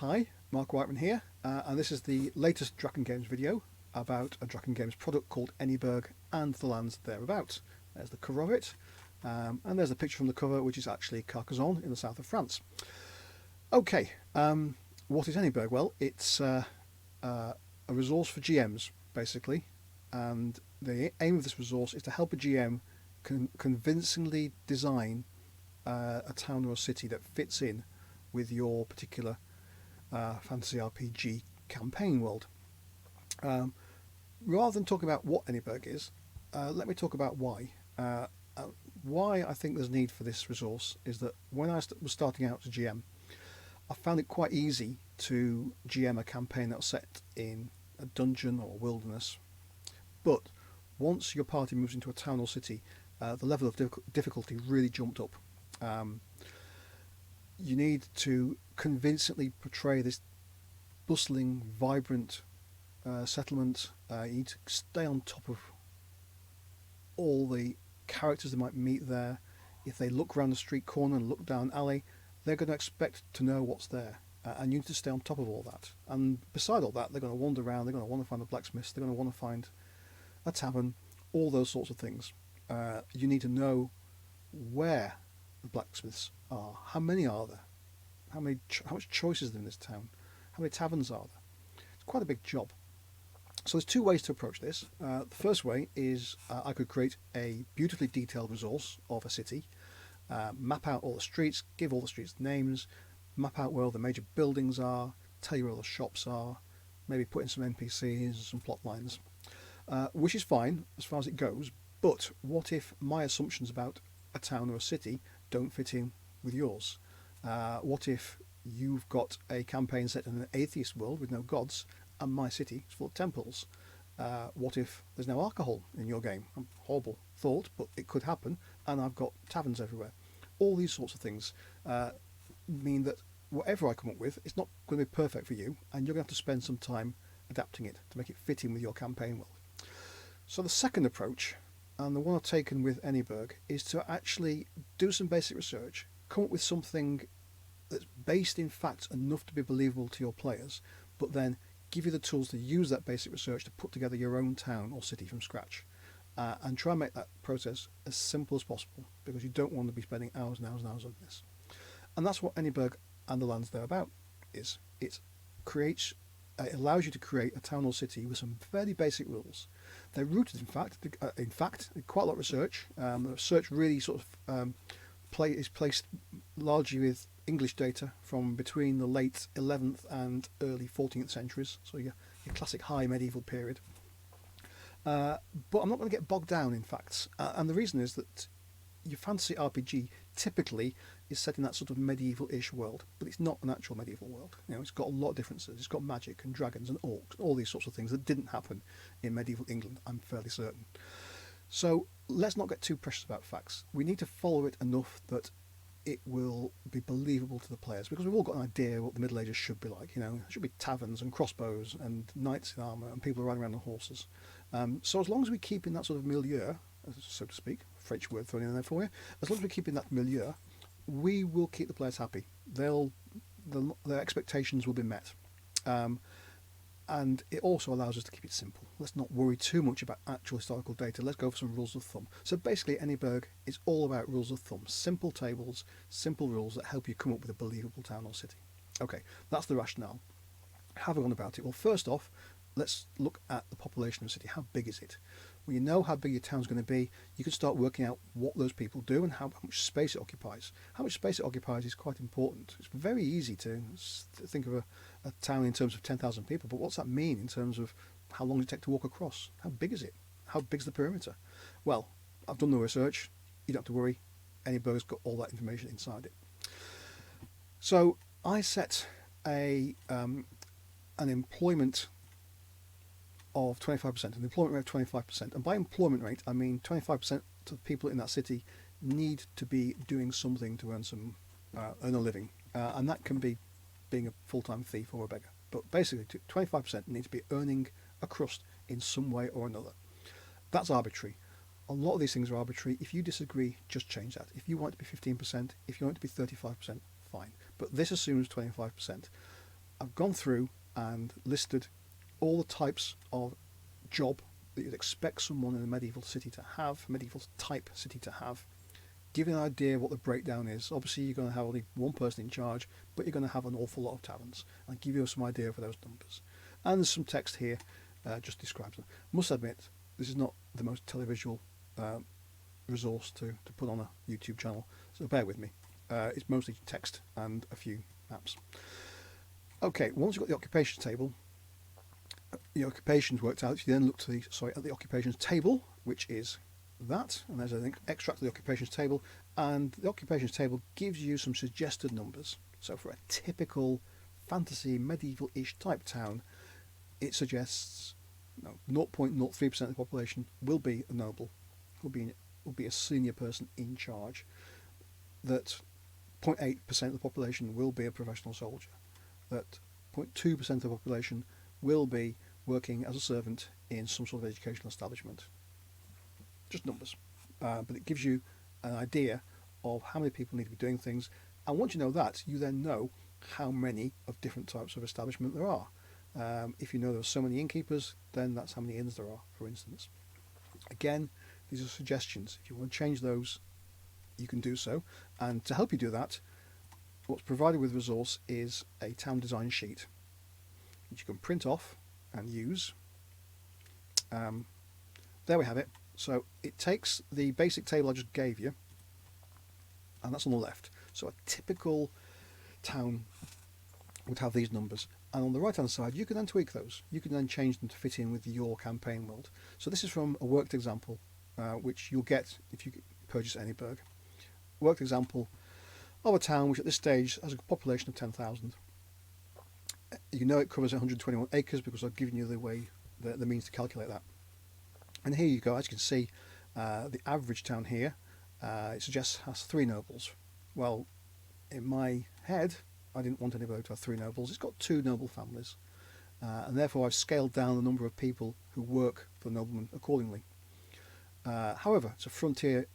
Hi, Mark Whiteman here, and this is the latest Draken Games video about a Draken Games product called Anyburg and the Lands Thereabout. There's the cover of it, and there's a picture from the cover, which is actually Carcassonne in the south of France. Okay, what is Anyburg? Well, it's a resource for GMs, basically, and the aim of this resource is to help a GM convincingly design a town or a city that fits in with your particular fantasy RPG campaign world. Rather than talking about what Anyburg is, let me talk about why. Why I think there's need for this resource is that when I was starting out as GM, I found it quite easy to GM a campaign that was set in a dungeon or wilderness. But once your party moves into a town or city, the level of difficulty really jumped up. You need to convincingly portray this bustling, vibrant settlement. You need to stay on top of all the characters they might meet there. If they look around the street corner and look down an alley, they're going to expect to know what's there. And you need to stay on top of all that. And beside all that, they're going to wander around, they're going to want to find a blacksmith, they're going to want to find a tavern, all those sorts of things. You need to know where the blacksmiths are. How many are there? How much choice is there in this town? How many taverns are there? It's quite a big job. So there's two ways to approach this. The first way is I could create a beautifully detailed resource of a city, map out all the streets, give all the streets names, map out where all the major buildings are, tell you where all the shops are, maybe put in some NPCs and some plot lines, which is fine as far as it goes. But what if my assumptions about a town or a city don't fit in with yours? What if you've got a campaign set in an atheist world with no gods and my city is full of temples? What if there's no alcohol in your game? A horrible thought, but it could happen, and I've got taverns everywhere. All these sorts of things mean that whatever I come up with, it's not going to be perfect for you, and you're going to have to spend some time adapting it to make it fit in with your campaign world. So the second approach, and the one I've taken with Anyburg, is to actually do some basic research, come up with something that's based in facts enough to be believable to your players, but then give you the tools to use that basic research to put together your own town or city from scratch, and try and make that process as simple as possible, because you don't want to be spending hours and hours and hours on this. And that's what Anyburg and the Lands Thereabout is. It allows you to create a town or city with some fairly basic rules. They're rooted in fact, quite a lot of research. The research really sort of is placed largely with English data from between the late 11th and early 14th centuries, so your classic high medieval period. But I'm not going to get bogged down in facts, and the reason is that your fantasy RPG typically is set in that sort of medieval-ish world, but it's not an actual medieval world. You know, it's got a lot of differences. It's got magic and dragons and orcs, all these sorts of things that didn't happen in medieval England, I'm fairly certain. So let's not get too precious about facts. We need to follow it enough that it will be believable to the players, because we've all got an idea what the Middle Ages should be like. You know, there should be taverns and crossbows and knights in armour and people riding around on horses. So as long as we keep in that sort of milieu, so to speak, French word thrown in there for you, as long as we keep in that milieu, we will keep the players happy. Their expectations will be met. And it also allows us to keep it simple. Let's not worry too much about actual historical data. Let's go for some rules of thumb. So basically, Anyburg is all about rules of thumb. Simple tables, simple rules that help you come up with a believable town or city. Okay, that's the rationale. How have I gone about it? Well, first off, let's look at the population of the city. How big is it? When you know how big your town's going to be, you can start working out what those people do and how much space it occupies. How much space it occupies is quite important. It's very easy to think of a town in terms of 10,000 people, but what's that mean in terms of how long does it take to walk across? How big is it? How big's the perimeter? Well, I've done the research. You don't have to worry. Anyburg's got all that information inside it. So I set an employment of 25%, an employment rate of 25%. And by employment rate, I mean 25% of the people in that city need to be doing something to earn a living. And that can be being a full-time thief or a beggar. But basically, 25% need to be earning a crust in some way or another. That's arbitrary. A lot of these things are arbitrary. If you disagree, just change that. If you want it to be 15%, if you want it to be 35%, fine. But this assumes 25%. I've gone through and listed all the types of job that you'd expect someone in a medieval city to have, medieval type city to have, give you an idea of what the breakdown is. Obviously, you're going to have only one person in charge, but you're going to have an awful lot of taverns, and give you some idea for those numbers. And there's some text here, just describes them. Must admit, this is not the most televisual resource to put on a YouTube channel, so bear with me. It's mostly text and a few maps. Okay, once you've got the occupations table, the occupations worked out, you then look to at the occupations table, which is that, and there's an extract of the occupations table, and the occupations table gives you some suggested numbers. So for a typical fantasy medieval-ish type town, it suggests 0.03% of the population will be a noble, will be a senior person in charge, that 0.8% of the population will be a professional soldier, that 0.2% of the population will be working as a servant in some sort of educational establishment. Just numbers, but it gives you an idea of how many people need to be doing things, and once you know that, you then know how many of different types of establishment there are. If you know there are so many innkeepers, then that's how many inns there are, for instance. Again, these are suggestions. If you want to change those, you can do so, and to help you do that, what's provided with resource is a town design sheet, which you can print off and use. There we have it. So it takes the basic table I just gave you, and that's on the left. So a typical town would have these numbers, and on the right hand side you can then tweak those. You can then change them to fit in with your campaign world. So this is from a worked example, which you'll get if you purchase Anyburg. Worked example of a town which at this stage has a population of 10,000. You know it covers 121 acres because I've given you the means to calculate that. And here you go, as you can see, the average town here, it suggests has 3 nobles. Well, in my head, I didn't want Anyburg to have 3 nobles. It's got 2 noble families, and therefore I've scaled down the number of people who work for the noblemen accordingly. However, it's a frontier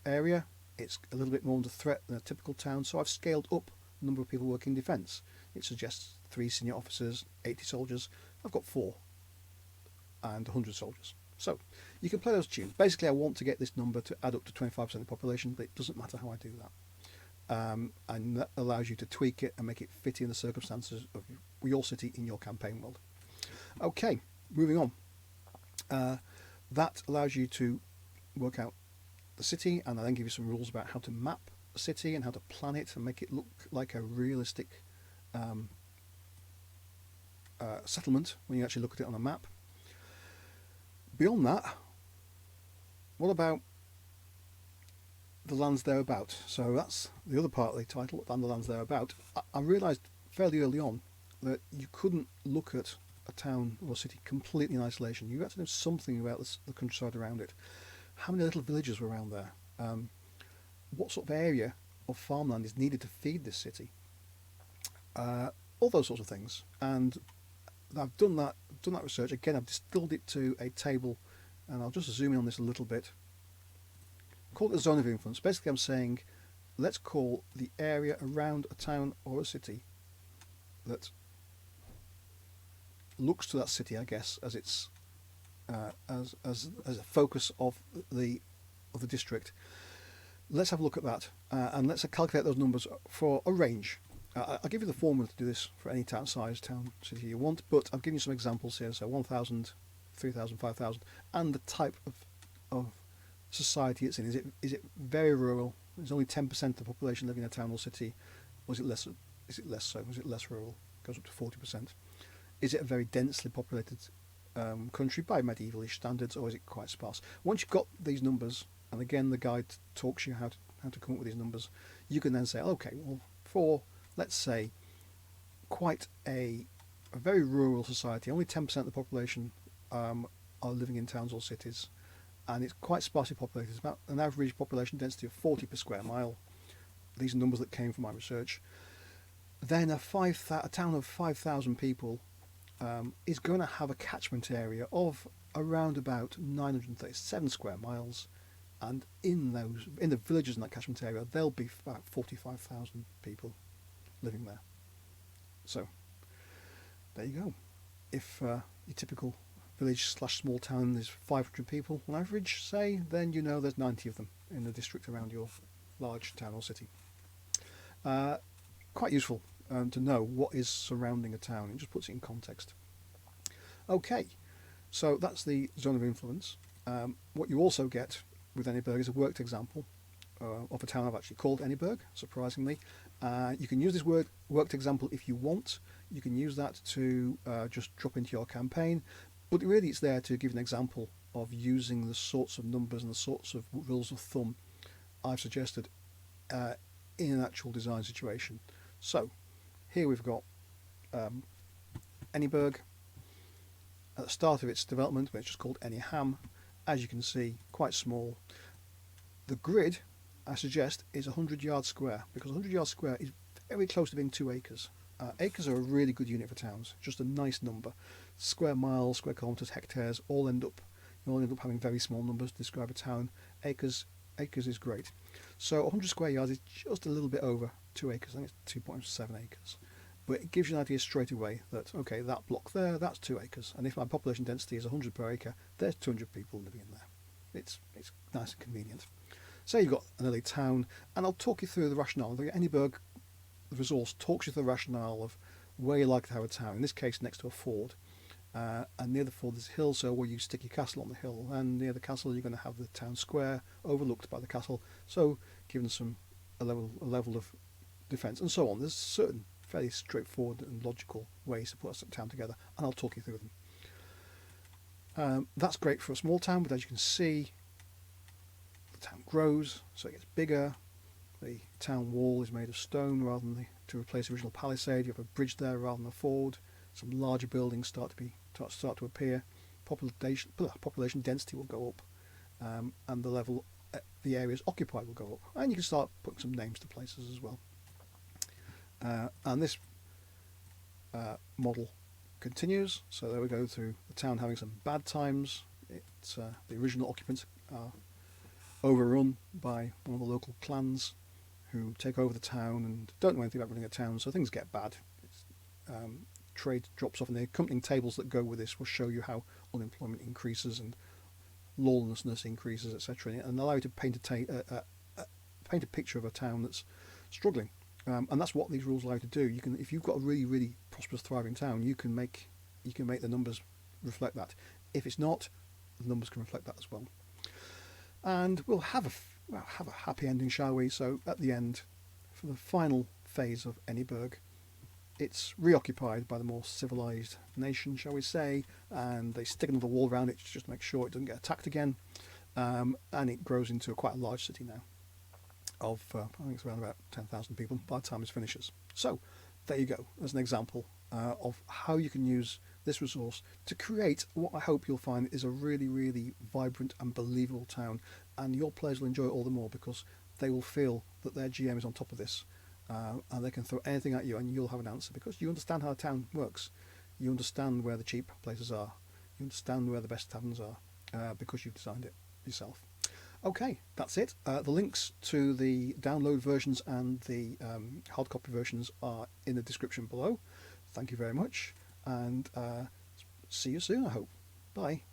area. It's a little bit more under threat than a typical town, so I've scaled up the number of people working in defence. It suggests 3 senior officers, 80 soldiers. I've got 4 and 100 soldiers. So you can play those tunes. Basically, I want to get this number to add up to 25% of the population, but it doesn't matter how I do that. And that allows you to tweak it and make it fit in the circumstances of your city in your campaign world. Okay, moving on. That allows you to work out the city, and I then give you some rules about how to map a city and how to plan it and make it look like a realistic settlement when you actually look at it on a map. Beyond that, what about the Lands Thereabout? So that's the other part of the title, and the Lands Thereabout. I realised fairly early on that you couldn't look at a town or city completely in isolation. You had to know something about the countryside around it. How many little villages were around there? What sort of area of farmland is needed to feed this city? All those sorts of things. And I've done that research. Again, I've distilled it to a table, and I'll just zoom in on this a little bit. Call it a zone of influence. Basically, I'm saying, let's call the area around a town or a city that looks to that city, I guess, as its as a focus of the district. Let's have a look at that, and let's calculate those numbers for a range. I'll give you the formula to do this for any town size, town, city you want, but I've given you some examples here. So 1,000, 3,000, 5,000, and the type of society it's in. Is it very rural? There's only 10% of the population living in a town or city, or is it less? Is it less so? Is it less rural? It goes up to 40%. Is it a very densely populated country by medievalish standards, or is it quite sparse? Once you've got these numbers, and again the guide talks you how to come up with these numbers, you can then say, okay, well, for, let's say, quite a very rural society, only 10% of the population are living in towns or cities, and it's quite sparsely populated. It's about an average population density of 40 per square mile. These are numbers that came from my research. Then a town of 5,000 people is going to have a catchment area of around about 937 square miles, and in the villages in that catchment area, there'll be about 45,000 people living there. So there you go. If your typical village/small town is 500 people on average, say, then you know there's 90 of them in the district around your large town or city. Quite useful to know what is surrounding a town. It just puts it in context. Okay, so that's the zone of influence. What you also get with Anyburg is a worked example of a town I've actually called Anyburg, surprisingly. You can use this worked example if you want. You can use that to just drop into your campaign, but really it's there to give an example of using the sorts of numbers and the sorts of rules of thumb I've suggested in an actual design situation. So here we've got Anyburg at the start of its development, which is just called Anyham. As you can see, quite small. The grid, I suggest, is 100 yards square, because 100 yards square is very close to being 2 acres. Acres are a really good unit for towns, just a nice number. Square miles, square kilometres, hectares, you all end up having very small numbers to describe a town. Acres is great. So 100 square yards is just a little bit over 2 acres. I think it's 2.7 acres. But it gives you an idea straight away that, okay, that block there, that's 2 acres. And if my population density is 100 per acre, there's 200 people living in there. It's nice and convenient. So you've got an early town, and I'll talk you through the rationale. The Anyburg resource talks you through the rationale of where you like to have a town. In this case, next to a ford. And near the ford there's a hill, so where you stick your castle on the hill. And near the castle you're going to have the town square overlooked by the castle, so giving a level of defence and so on. There's certain fairly straightforward and logical ways to put a town together, and I'll talk you through them. That's great for a small town, but as you can see, the town grows, so it gets bigger. The town wall is made of stone rather than to replace the original palisade. You have a bridge there rather than a ford. Some larger buildings start to appear. Population density will go up, and the areas occupied will go up. And you can start putting some names to places as well. And this model continues. So there we go through the town having some bad times. It's the original occupants are overrun by one of the local clans who take over the town and don't know anything about running a town, so things get bad. Trade drops off, and the accompanying tables that go with this will show you how unemployment increases and lawlessness increases, etc., and allow you to paint a picture of a town that's struggling. And that's what these rules allow you to do. You can, if you've got a really, really prosperous, thriving town, you can make the numbers reflect that. If it's not, the numbers can reflect that as well. And we'll have a happy ending, shall we? So at the end, for the final phase of Anyburg, it's reoccupied by the more civilized nation, shall we say, and they stick another wall around it just to make sure it doesn't get attacked again. And it grows into quite a large city now of, I think it's around about 10,000 people by the time it finishes. So there you go, as an example of how you can use this resource to create what I hope you'll find is a really, really vibrant and believable town, and your players will enjoy it all the more because they will feel that their GM is on top of this, and they can throw anything at you and you'll have an answer because you understand how the town works. You understand where the cheap places are. You understand where the best taverns are because you've designed it yourself. Okay, that's it. The links to the download versions and the hard copy versions are in the description below. Thank you very much, and see you soon, I hope. Bye.